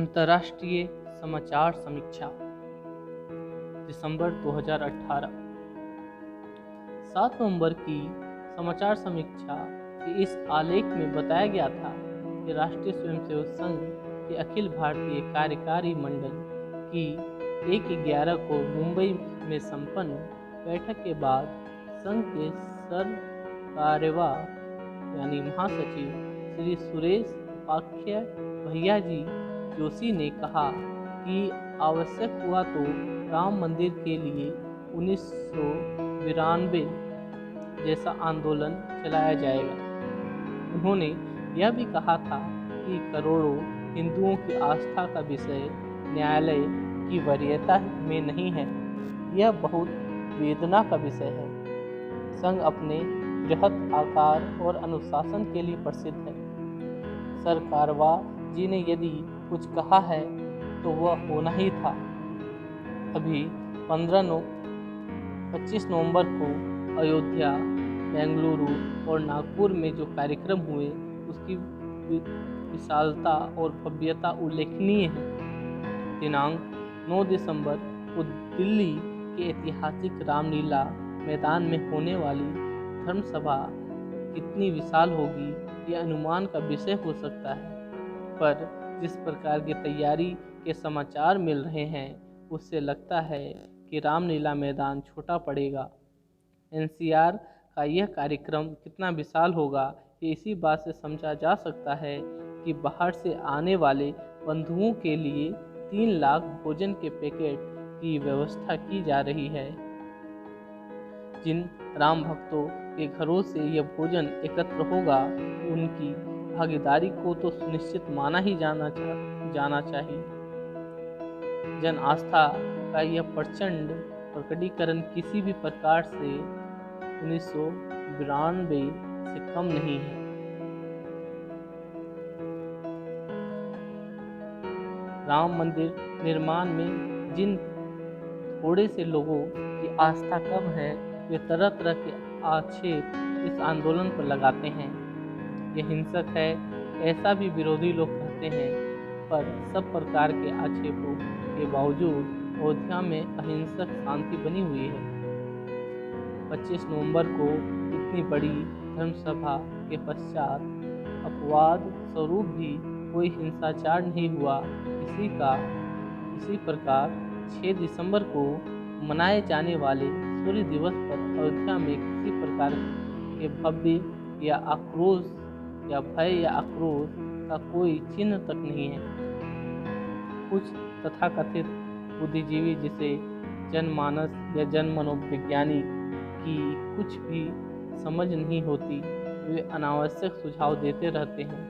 अंतर्राष्ट्रीय समाचार समीक्षा दिसंबर 2018। 7 नवंबर की समाचार समीक्षा के इस आलेख में बताया गया था कि राष्ट्रीय स्वयंसेवक संघ के अखिल भारतीय कार्यकारी मंडल की 1/11 को मुंबई में संपन्न बैठक के बाद संघ के सरकार्यवाह यानी महासचिव श्री सुरेश उपाख्याय भैयाजी जोशी ने कहा कि आवश्यक हुआ तो राम मंदिर के लिए 1992 जैसा आंदोलन चलाया जाएगा। उन्होंने यह भी कहा था कि करोड़ों हिंदुओं की आस्था का विषय न्यायालय की वरीयता में नहीं है, यह बहुत वेदना का विषय है। संघ अपने बृहत आकार और अनुशासन के लिए प्रसिद्ध है। सरकारवाह जी ने यदि कुछ कहा है तो वह होना ही था। अभी 25 नवंबर को अयोध्या, बेंगलुरु और नागपुर में जो कार्यक्रम हुए उसकी विशालता और भव्यता उल्लेखनीय है। दिनांक 9 दिसंबर को दिल्ली के ऐतिहासिक रामलीला मैदान में होने वाली धर्मसभा कितनी विशाल होगी यह अनुमान का विषय हो सकता है, पर जिस प्रकार की तैयारी के समाचार मिल रहे हैं उससे लगता है कि रामलीला मैदान छोटा पड़ेगा। एनसीआर का यह कार्यक्रम कितना विशाल होगा ये इसी बात से समझा जा सकता है कि बाहर से आने वाले बंधुओं के लिए 3 लाख भोजन के पैकेट की व्यवस्था की जा रही है। जिन राम भक्तों के घरों से यह भोजन एकत्र होगा उनकी भागीदारी को तो सुनिश्चित माना ही जाना चाहिए। जन आस्था का यह प्रचंड प्रकटीकरण किसी भी प्रकार से 1992 से कम नहीं है। राम मंदिर निर्माण में जिन थोड़े से लोगों की आस्था कम है वे तरह तरह के आक्षेप इस आंदोलन पर लगाते हैं। यह हिंसक है ऐसा भी विरोधी लोग कहते हैं, पर सब प्रकार के आक्षेपों के बावजूद अयोध्या में अहिंसक शांति बनी हुई है। 25 नवंबर को इतनी बड़ी धर्मसभा के पश्चात अपवाद स्वरूप भी कोई हिंसाचार नहीं हुआ। इसी प्रकार 6 दिसंबर को मनाए जाने वाले सूर्य दिवस पर अयोध्या में किसी प्रकार के भव्य या आक्रोश या भय या आक्रोश का कोई चिन्ह तक नहीं है। कुछ तथाकथित बुद्धिजीवी जिसे जनमानस या जन मनोविज्ञानी की कुछ भी समझ नहीं होती वे अनावश्यक सुझाव देते रहते हैं।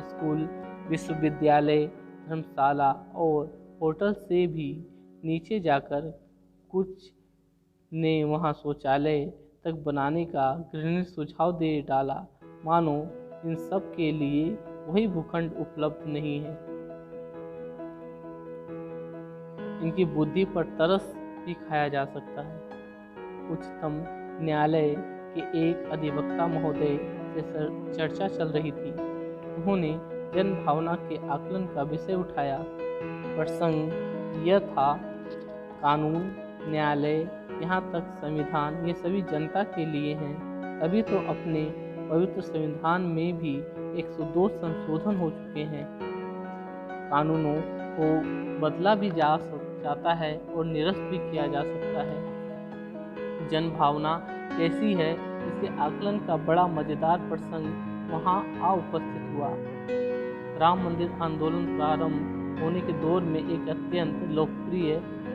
स्कूल, विश्वविद्यालय, धर्मशाला और होटल से भी नीचे जाकर कुछ ने वहां शौचालय तक बनाने का घृणित सुझाव दे डाला, मानो इन सब के लिए वही भूखंड उपलब्ध नहीं है। इनकी बुद्धि पर तरस भी खाया जा सकता है। उच्चतम न्यायालय के एक अधिवक्ता महोदय से चर्चा चल रही थी। उन्होंने जन भावना के आकलन का विषय उठाया। प्रसंग यह था, कानून, न्यायालय, यहाँ तक संविधान ये सभी जनता के लिए हैं। अभी तो अपने पवित्र संविधान में भी 102 संशोधन हो चुके हैं। कानूनों को बदला भी जाता है और निरस्त भी किया जा सकता है। जन भावना कैसी है इसके आकलन का बड़ा मजेदार प्रसंग वहाँ आ उपस्थित हुआ। राम मंदिर आंदोलन प्रारंभ होने के दौर में एक अत्यंत लोकप्रिय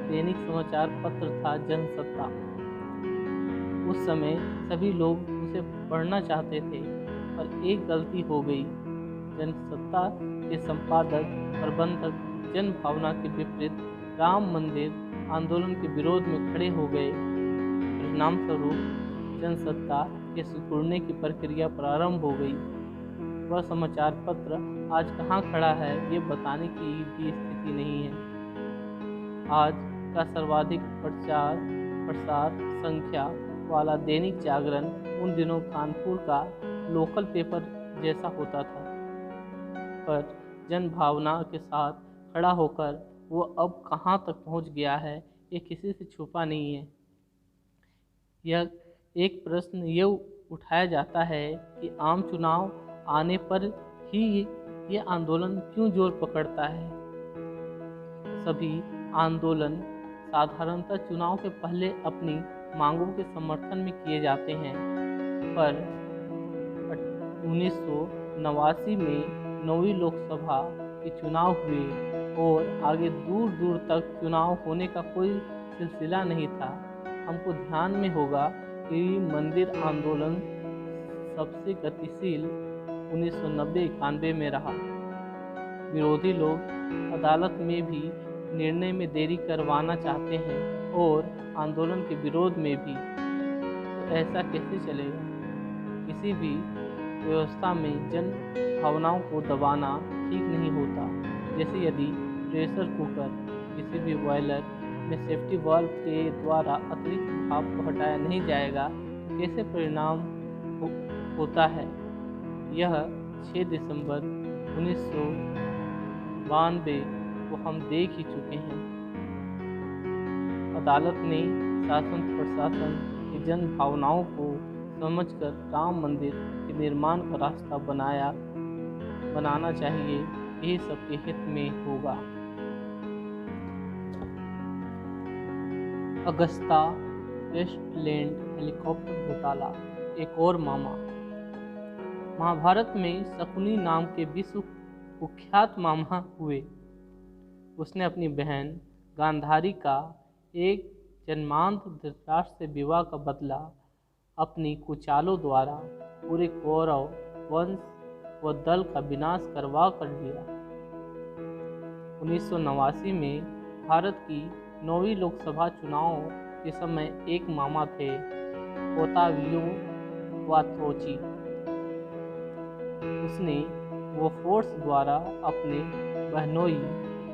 दैनिक समाचार पत्र था जनसत्ता। उस समय सभी लोग उसे पढ़ना चाहते थे, पर एक गलती हो गई। जनसत्ता के संपादक प्रबंधक जन भावना के विपरीत राम मंदिर आंदोलन के विरोध में खड़े हो गए। परिणाम स्वरूप जनसत्ता के सिकुड़ने की प्रक्रिया प्रारंभ हो गई। वह समाचार पत्र आज कहाँ खड़ा है ये बताने की भी स्थिति नहीं है। आज का सर्वाधिक प्रसार संख्या वाला दैनिक जागरण उन दिनों कानपुर का लोकल पेपर जैसा होता था, पर जन भावना के साथ खड़ा होकर वो अब कहाँ तक पहुँच गया है, ये किसी से छुपा नहीं है। यह एक प्रश्न ये उठाया जाता है कि आम चुनाव आने पर ही ये आंदोलन क्यों जोर पकड़ता है। सभी आंदोलन साधारणतः चुनाव के पहले अपनी मांगों के समर्थन में किए जाते हैं, पर 1989 में 9वीं लोकसभा के चुनाव हुए और आगे दूर दूर तक चुनाव होने का कोई सिलसिला नहीं था। हमको ध्यान में होगा कि मंदिर आंदोलन सबसे गतिशील 1990-91 में रहा। विरोधी लोग अदालत में भी निर्णय में देरी करवाना चाहते हैं और आंदोलन के विरोध में भी। तो ऐसा कैसे चलेगा? किसी भी व्यवस्था में जन भावनाओं को दबाना ठीक नहीं होता। जैसे यदि प्रेशर कुकर किसी भी बॉयलर में सेफ्टी वाल्व के द्वारा अतिरिक्त भाप को हटाया नहीं जाएगा तो कैसे परिणाम होता है। यह 6 दिसंबर 1992 को हम देख ही चुके हैं। अदालत ने शासन प्रशासन की जन भावनाओं को समझकर राम मंदिर के निर्माण का रास्ता बनाना चाहिए। यही सबके हित में होगा। अगस्ता वेस्टलैंड हेलीकॉप्टर घोटाला, एक और मामा। महाभारत में शकुनी नाम के विश्व कुख्यात मामा हुए। उसने अपनी बहन गांधारी का एक जन्मांध धृतराष्ट्र से विवाह का बदला अपनी कुचालों द्वारा पूरे कौरव वंश व दल का विनाश करवा कर लिया। 1989 में भारत की 9वीं लोकसभा चुनाव के समय एक मामा थे, ओतावियो वात्रोची। उसने वो फोर्स द्वारा अपने बहनोई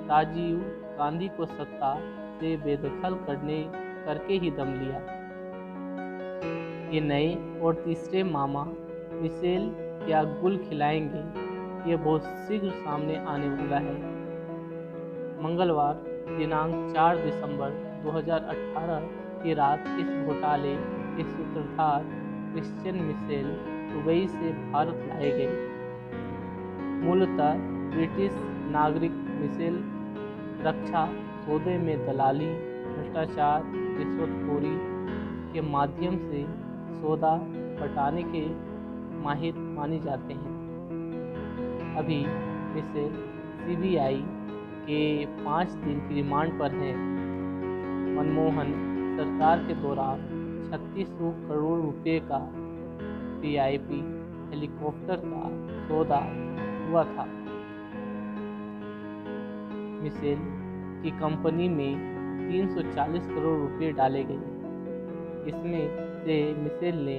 राजीव गांधी को सत्ता से बेदखल करके ही दम लिया। ये नए और तीसरे मामा मिशेल क्या गुल खिलाएंगे, ये बहुत शीघ्र सामने आने वाला है। मंगलवार दिनांक 4 दिसंबर 2018 की रात इस घोटाले के सूत्रधार क्रिश्चियन मिशेल दुबई से भारत लाए गए। मूलतः ब्रिटिश नागरिक मिशेल रक्षा सौदे में दलाली, भ्रष्टाचार, रिश्वतखोरी के माध्यम से सौदा पटाने के माहिर माने जाते हैं। अभी मिशेल सीबीआई के 5 दिन की रिमांड पर हैं। मनमोहन सरकार के दौरान 3600 करोड़ रुपए का VIP हेलीकॉप्टर का सौदा हुआ था। मिशेल की कंपनी में 340 करोड़ रुपए डाले गए। इसमें से मिशेल ने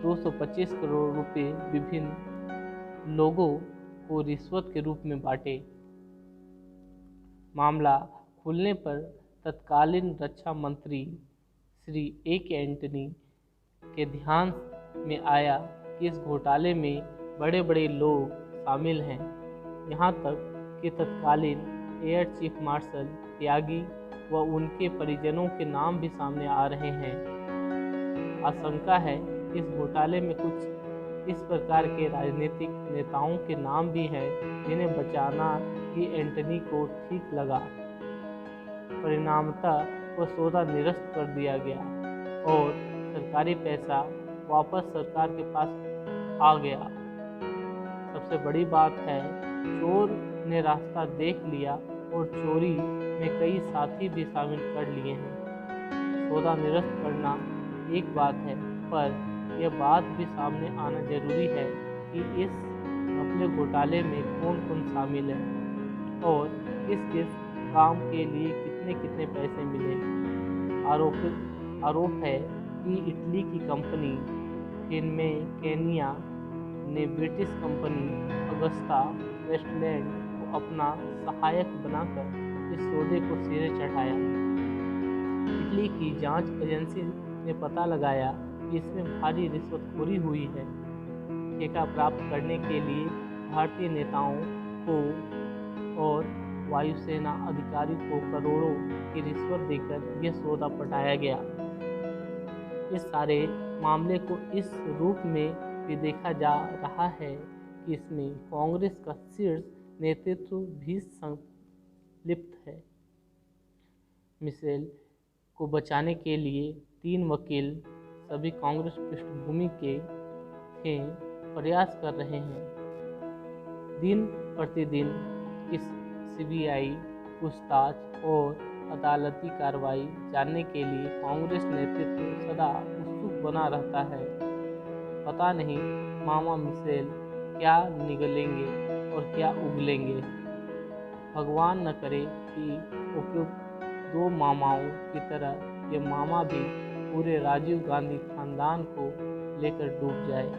225 करोड़ रुपए विभिन्न लोगों को रिश्वत के रूप में बांटे। मामला खुलने पर तत्कालीन रक्षा मंत्री श्री A.K. एंटनी के ध्यान में आया कि इस घोटाले में बड़े बड़े लोग शामिल हैं। यहाँ तक कि तत्कालीन एयर चीफ मार्शल त्यागी व उनके परिजनों के नाम भी सामने आ रहे हैं। आशंका है कि इस घोटाले में कुछ इस प्रकार के राजनीतिक नेताओं के नाम भी हैं जिन्हें बचाना ही एंटनी को ठीक लगा। परिणामतः वह सौदा निरस्त कर दिया गया और सरकारी पैसा वापस सरकार के पास आ गया। सबसे बड़ी बात है, चोर ने रास्ता देख लिया और चोरी में कई साथी भी शामिल कर लिए हैं। सौदा निरस्त करना एक बात है, पर यह बात भी सामने आना जरूरी है कि इस घपले घोटाले में कौन कौन शामिल है और किस किस काम के लिए कितने कितने पैसे मिले। आरोप है कि इटली की कंपनी केनिया ने ब्रिटिश कंपनी अगस्ता वेस्टलैंड को अपना सहायक बनाकर इस सौदे को सिरे चढ़ाया। इटली की जांच एजेंसी ने पता लगाया कि इसमें भारी रिश्वतखोरी हुई है। ठेका प्राप्त करने के लिए भारतीय नेताओं को और वायुसेना अधिकारी को करोड़ों की रिश्वत देकर यह सौदा पटाया गया। इस सारे मामले को इस रूप में भी देखा जा रहा है कि इसमें कांग्रेस का शीर्ष नेतृत्व भी संलिप्त है। मिशेल को बचाने के लिए 3 वकील सभी कांग्रेस पृष्ठभूमि के थे प्रयास कर रहे हैं। दिन प्रतिदिन इस सीबीआई पूछताछ और अदालती कार्रवाई जानने के लिए कांग्रेस नेतृत्व सदा उत्सुक बना रहता है। पता नहीं मामा मिशेल क्या निगलेंगे और क्या उगलेंगे। भगवान न करे कि उपयुक्त 2 मामाओं की तरह ये मामा भी पूरे राजीव गांधी खानदान को लेकर डूब जाए।